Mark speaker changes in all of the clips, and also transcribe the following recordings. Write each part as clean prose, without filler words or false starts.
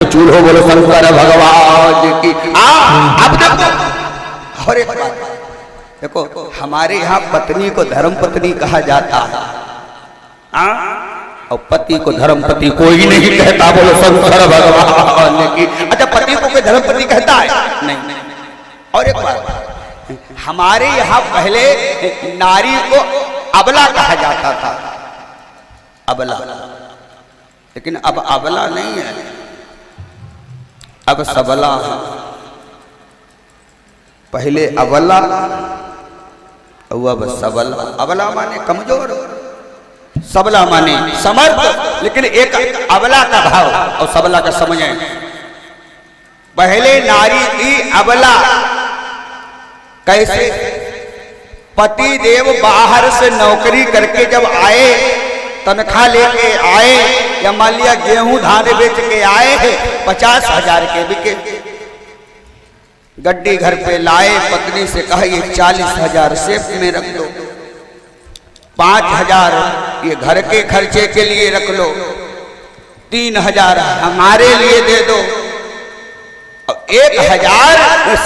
Speaker 1: चूल्हो बोलो शंकर भगवान की। अब देखो और एक बात देखो, हमारे यहाँ पत्नी को धर्म पत्नी कहा जाता है और पति को धर्म पति कोई नहीं कहता, बोलो शंकर भगवान की। अच्छा, पति को कोई धर्म पति कहता है? नहीं। और एक बात, हमारे यहाँ पहले नारी को अबला कहा जाता था, अबला, लेकिन अब अबला नहीं है, अब सबला है। पहले अबला अब सबला। अबला माने कमजोर, सबला माने समर्थ, लेकिन एक अबला का भाव और सबला का समझें। पहले नारी थी अबला, कैसे? पति देव बाहर से नौकरी करके जब आए, तनख्वाह लेके आए, या मान लिया गेहूं धान बेच के आए, 50,000 के बिके, गड्डी घर पे लाए, पत्नी से कहा ये 40,000 सेफ में रख लो, 5,000 ये घर के खर्चे के लिए रख लो, 3,000 हमारे लिए दे दो, और 1,000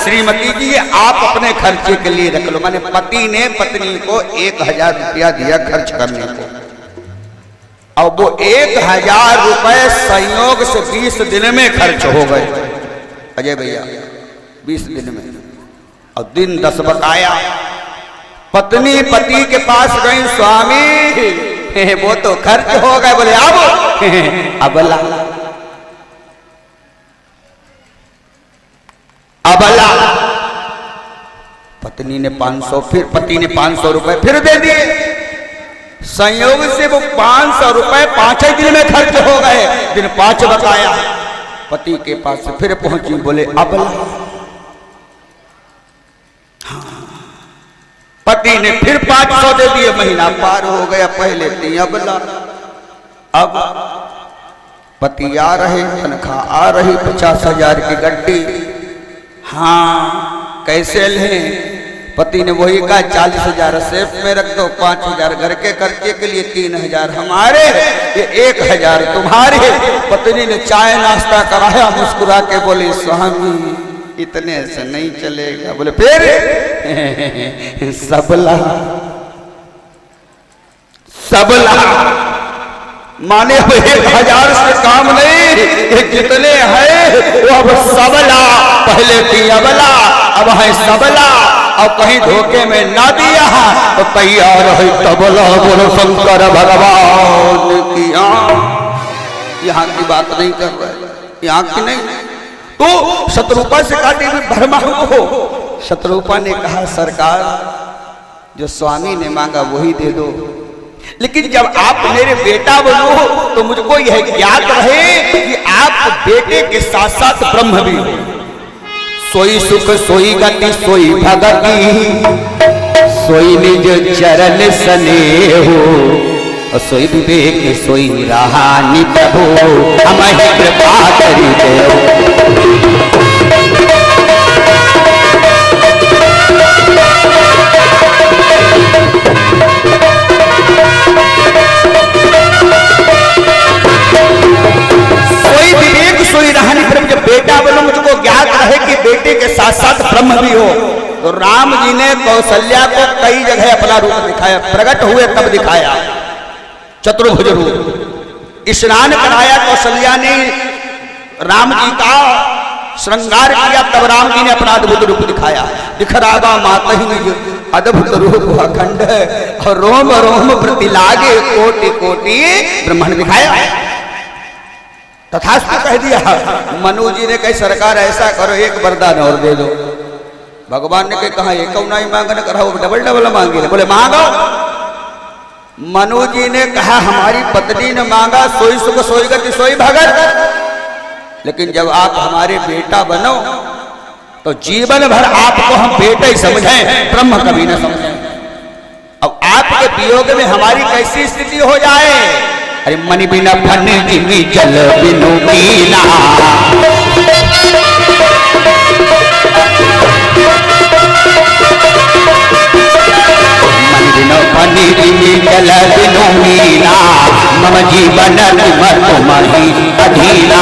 Speaker 1: श्रीमती जी आप अपने खर्चे के लिए रख लो। माने पति ने पत्नी को 1,000 रुपया दिया खर्च करने को, और वो 1,000 रुपए संयोग से 20 दिन में खर्च हो गए। अजय भैया 20 दिन में, और दिन 10 बकाया। पत्नी पति के पास गई, स्वामी वो तो खर्च हो गए। बोले अब अबला, अबला। पत्नी ने 500, फिर पति ने 500 रुपए फिर दे दिए। संयोग से वो 500 रुपए 5 दिन में खर्च हो गए, दिन 5 बकाया। पति के पास फिर पहुंची, बोले अबला। पति ने फिर 500 दे दिए, महीना पार हो गया, पहले थी अबला, अब पति आ रहे, तनख्वाह आ रही, 50,000 की गड्डी। हाँ, कैसे लें? पति ने वही कहा 40,000 सेफ में रख दो, 5,000 घर के खर्चे के लिए, 3,000 हमारे, ये 1,000 तुम्हारे। पत्नी ने चाय नाश्ता कराया, मुस्कुरा के बोली स्वामी इतने से नहीं चलेगा। बोले फिर सबला, सबला माने 1,000 से काम नहीं, ये जितने हैं वो अब सबला। पहले थी अबला, अब है सबला, और कहीं धोखे में ना दिया तो तैयार है तबला। बोलो शंकर भगवान की। यहाँ की बात नहीं कर रहे, यहाँ की नहीं। तो शत्रुपा से काटे हुए भरमा हो। शत्रुपा ने कहा सरकार जो स्वामी ने मांगा वही दे दो, लेकिन जब आप मेरे बेटा बनो तो मुझको यह ज्ञात रहे कि आप बेटे के साथ साथ ब्रह्म भी हो। सोई सुख सोई गति सोई भगति, सोई निज चरण स्नेह, सोई विवेक सोई रहानि प्रभु, हमें कृपा करी दे। सोई विवेक सोई रहानि प्रभु, जब बेटा बनो मुझको ज्ञात रहे कि बेटे के साथ साथ ब्रह्म भी हो। तो राम जी ने कौशल्या को कई जगह अपना रूप दिखाया, प्रकट हुए तब दिखाया चतुर्भुज रूप। स्नान कराया कौशल्या ने, राम जी का श्रृंगार किया, तब राम जी ने अपना अद्भुत रूप दिखाया। दिखरावा माता ही निज अद्भुत रूप अखंड, और रोम रोम प्रति लागे कोटि कोटि ब्रह्मांड दिखाया। तथास्तु कह दिया। मनु जी ने कही सरकार ऐसा करो, एक वरदान और दे दो। भगवान ने कहा एक नहीं मांगने करा, डबल डबल मांगे। बोले मांगो। मनु जी ने कहा हमारी पत्नी ने मांगा सोई सुख सोई गति सोई भगत, लेकिन जब आप हमारे बेटा बनो तो जीवन भर आपको हम बेटा ही समझें, ब्रह्म कभी न समझें। अब आपके वियोग में हमारी कैसी स्थिति हो जाए? अरे मनि बिना फन जिमी जल बिनु कीना, मनि बिनु जल बिनु मीना, मम जीवन तुम तुम्हारी अधीना।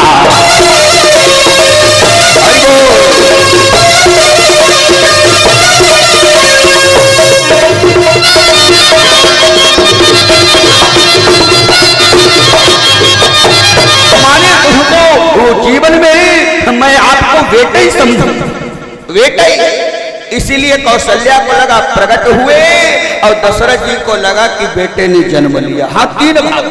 Speaker 1: बेटे ही समझो, बेटे ही। इसीलिए कौशल्या को लगा प्रकट हुए और दशरथ जी को लगा कि बेटे ने जन्म लिया। हाँ, 3 भाग